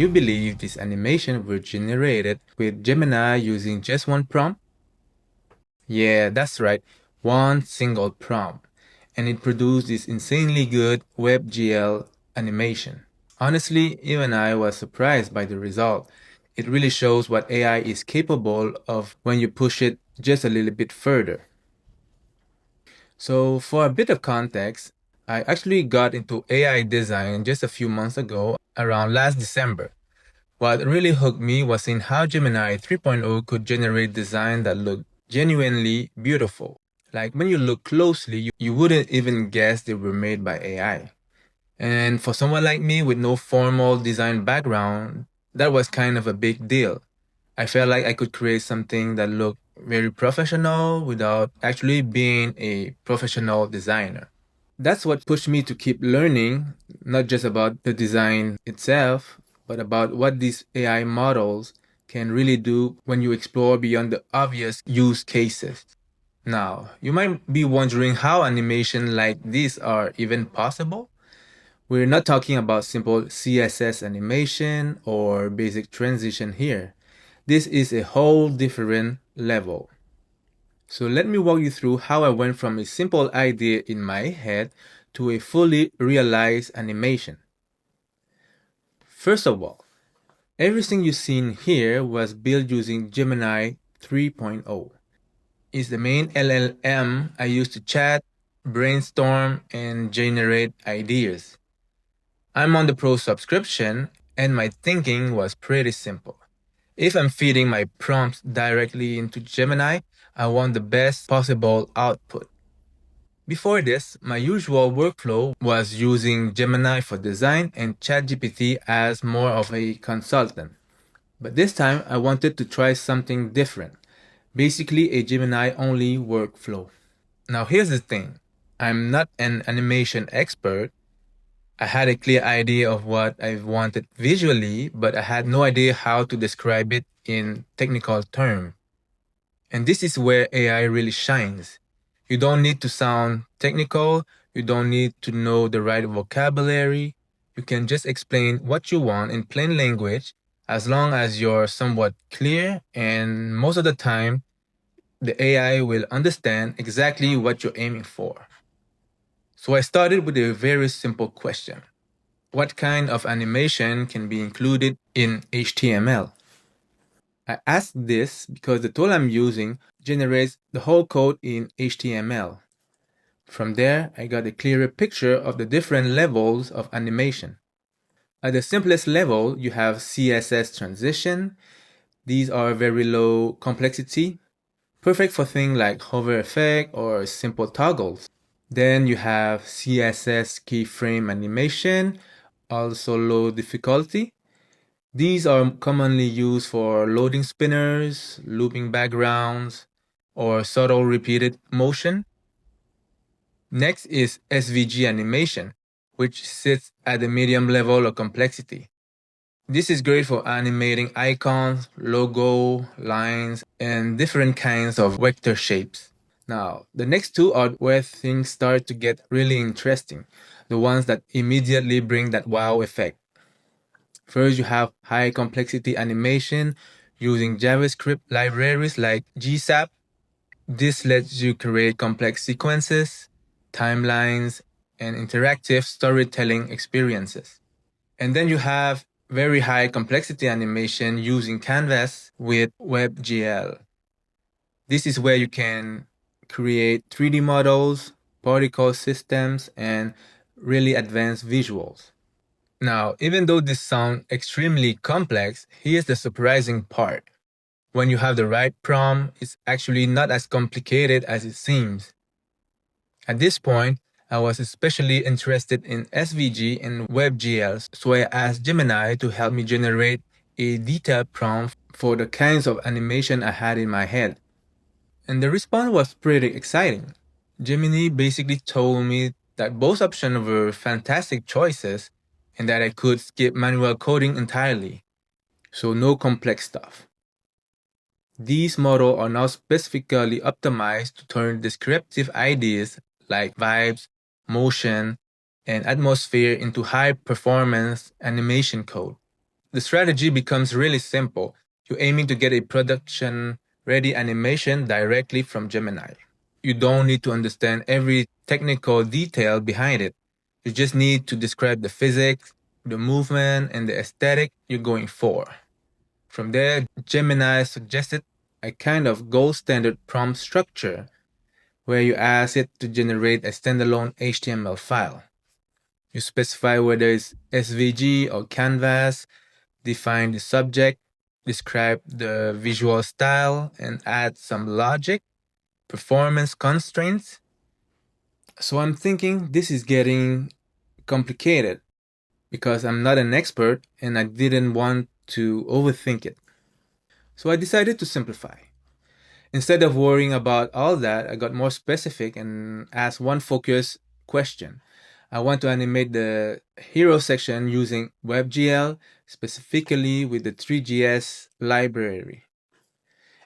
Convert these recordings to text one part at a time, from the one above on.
you believe this animation was generated with Gemini using just one prompt? Yeah, that's right, one single prompt. And it produced this insanely good WebGL animation. Honestly, even I was surprised by the result. It really shows what AI is capable of when you push it just a little bit further. So, for a bit of context, I actually got into AI design just a few months ago, around last December. What really hooked me was in how Gemini 3.0 could generate design that looked genuinely beautiful. Like when you look closely, you wouldn't even guess they were made by AI. And for someone like me with no formal design background, that was kind of a big deal. I felt like I could create something that looked very professional without actually being a professional designer. That's what pushed me to keep learning, not just about the design itself, but about what these AI models can really do when you explore beyond the obvious use cases. Now, you might be wondering how animation like these are even possible. We're not talking about simple CSS animation or basic transition here. This is a whole different level. So let me walk you through how I went from a simple idea in my head to a fully realized animation. First of all, everything you've seen here was built using Gemini 3.0. It's the main LLM I use to chat, brainstorm, and generate ideas. I'm on the Pro subscription, and my thinking was pretty simple. If I'm feeding my prompts directly into Gemini, I want the best possible output. Before this, my usual workflow was using Gemini for design and ChatGPT as more of a consultant. But this time, I wanted to try something different, basically a Gemini only workflow. Now, here's the thing, I'm not an animation expert. I had a clear idea of what I wanted visually, but I had no idea how to describe it in technical terms. And this is where AI really shines. You don't need to sound technical, you don't need to know the right vocabulary. You can just explain what you want in plain language as long as you're somewhat clear, and most of the time, the AI will understand exactly what you're aiming for. So I started with a very simple question. What kind of animation can be included in HTML? I asked this because the tool I'm using generates the whole code in HTML. From there, I got a clearer picture of the different levels of animation. At the simplest level, you have CSS transition. These are very low complexity, perfect for things like hover effect or simple toggles. Then you have CSS keyframe animation, also low difficulty. These are commonly used for loading spinners, looping backgrounds, or subtle repeated motion. Next is SVG animation, which sits at the medium level of complexity. This is great for animating icons, logo, lines, and different kinds of vector shapes. Now, the next two are where things start to get really interesting, the ones that immediately bring that wow effect. First, you have high complexity animation using JavaScript libraries like GSAP. This lets you create complex sequences, timelines, and interactive storytelling experiences. And then you have very high complexity animation using Canvas with WebGL. This is where you can create 3D models, particle systems, and really advanced visuals. Now, even though this sounds extremely complex, here's the surprising part. When you have the right prompt, it's actually not as complicated as it seems. At this point, I was especially interested in SVG and WebGL, so I asked Gemini to help me generate a detailed prompt for the kinds of animation I had in my head. And the response was pretty exciting. Gemini basically told me that both options were fantastic choices and that I could skip manual coding entirely. So no complex stuff. These models are now specifically optimized to turn descriptive ideas like vibes, motion, and atmosphere into high-performance animation code. The strategy becomes really simple. You're aiming to get a production ready animation directly from Gemini. You don't need to understand every technical detail behind it. You just need to describe the physics, the movement, and the aesthetic you're going for. From there, Gemini suggested a kind of gold standard prompt structure where you ask it to generate a standalone HTML file. You specify whether it's SVG or canvas, define the subject, describe the visual style, and add some logic, performance constraints. So I'm thinking this is getting complicated because I'm not an expert and I didn't want to overthink it. So I decided to simplify. Instead of worrying about all that, I got more specific and asked one focused question. I want to animate the hero section using WebGL, specifically with the 3GS library.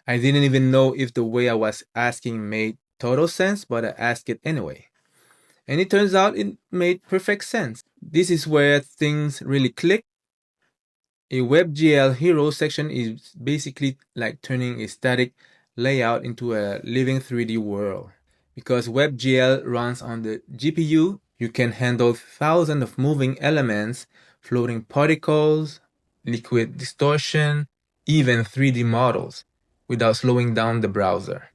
I didn't even know if the way I was asking made total sense, but I asked it anyway. And it turns out it made perfect sense. This is where things really click. A WebGL hero section is basically like turning a static layout into a living 3D world. Because WebGL runs on the GPU, you can handle thousands of moving elements, floating particles, liquid distortion, even 3D models, without slowing down the browser.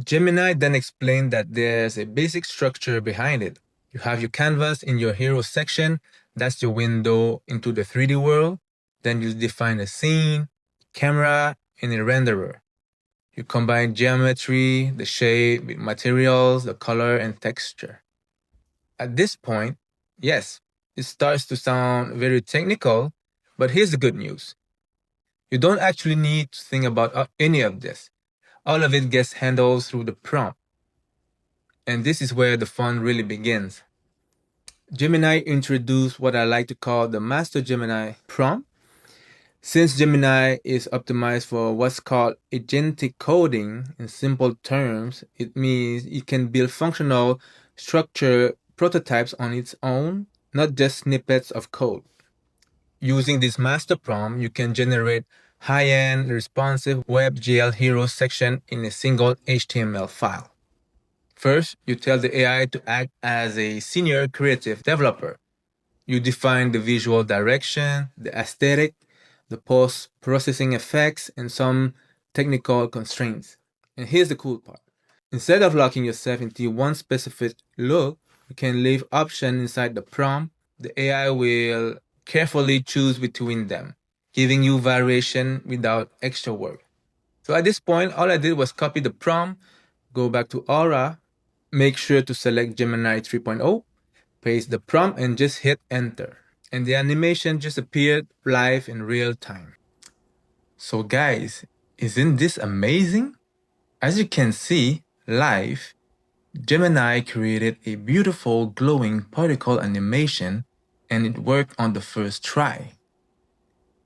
Gemini then explained that there's a basic structure behind it. You have your canvas in your hero section, that's your window into the 3D world. Then you define a scene, camera, and a renderer. You combine geometry, the shape, with materials, the color, and texture. At this point, yes, it starts to sound very technical, but here's the good news. You don't actually need to think about any of this. All of it gets handled through the prompt. And this is where the fun really begins. Gemini introduced what I like to call the Master Gemini prompt. Since Gemini is optimized for what's called agentic coding, in simple terms, it means it can build functional structure prototypes on its own, not just snippets of code. Using this master prompt, you can generate high-end responsive WebGL hero section in a single HTML file. First, you tell the AI to act as a senior creative developer. You define the visual direction, the aesthetic, the post-processing effects, and some technical constraints. And here's the cool part. Instead of locking yourself into one specific look, you can leave options inside the prompt. The AI will carefully choose between them, giving you variation without extra work. So at this point, all I did was copy the prompt, go back to Aura, make sure to select Gemini 3.0, paste the prompt, and just hit enter. And the animation just appeared live in real time. So guys, isn't this amazing? As you can see, live, Gemini created a beautiful glowing particle animation and it worked on the first try.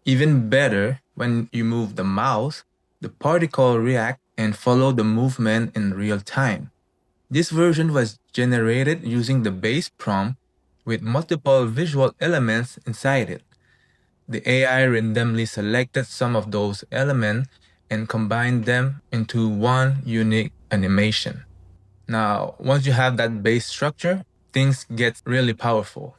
Even better, when you move the mouse, the particle react and follow the movement in real time. This version was generated using the base prompt with multiple visual elements inside it. The AI randomly selected some of those elements and combined them into one unique animation. Now, once you have that base structure, things get really powerful.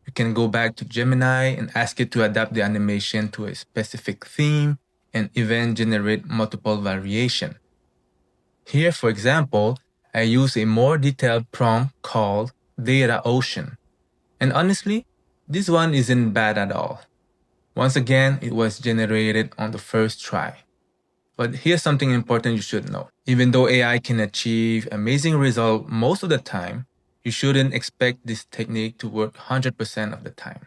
You can go back to Gemini and ask it to adapt the animation to a specific theme and even generate multiple variations. Here, for example, I use a more detailed prompt called Data Ocean. And honestly, this one isn't bad at all. Once again, it was generated on the first try. But here's something important you should know. Even though AI can achieve amazing results most of the time, you shouldn't expect this technique to work 100% of the time.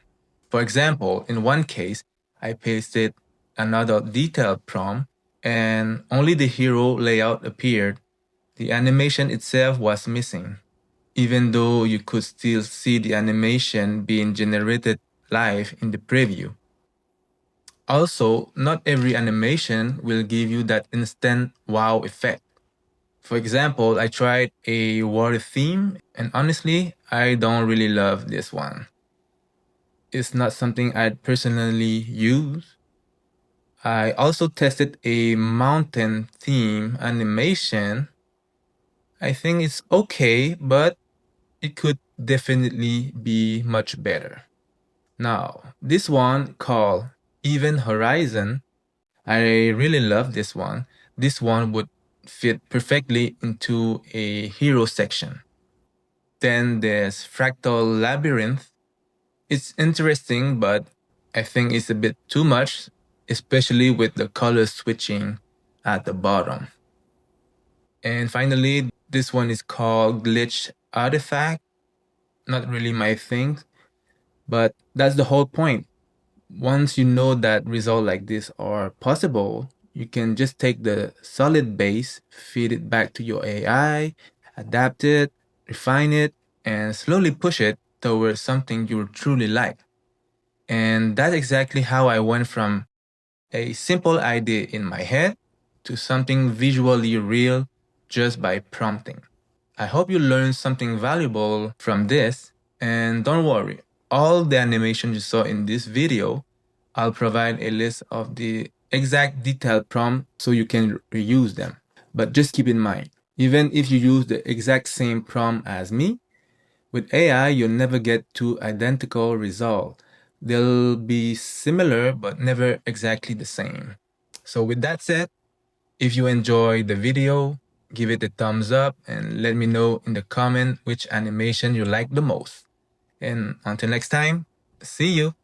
For example, in one case, I pasted another detailed prompt and only the hero layout appeared. The animation itself was missing, even though you could still see the animation being generated live in the preview. Also, not every animation will give you that instant wow effect. For example, I tried a water theme, and honestly, I don't really love this one. is not something I'd personally use. I also tested a mountain theme animation. I think it's okay, but it could definitely be much better. Now, this one called Even Horizon, I really love this one. This one would fit perfectly into a hero section. Then there's Fractal Labyrinth. It's interesting, but I think it's a bit too much, especially with the color switching at the bottom. And finally, this one is called Glitch Artifact. Not really my thing, but that's the whole point. Once you know that results like this are possible, you can just take the solid base, feed it back to your AI, adapt it, refine it, and slowly push it towards something you truly like. And that's exactly how I went from a simple idea in my head to something visually real just by prompting. I hope you learned something valuable from this, and don't worry, all the animation you saw in this video, I'll provide a list of the exact detailed prompt so you can reuse them. But just keep in mind, even if you use the exact same prompt as me, with AI, you'll never get two identical results. They'll be similar, but never exactly the same. So with that said, if you enjoyed the video, give it a thumbs up and let me know in the comment which animation you like the most. And until next time, see you.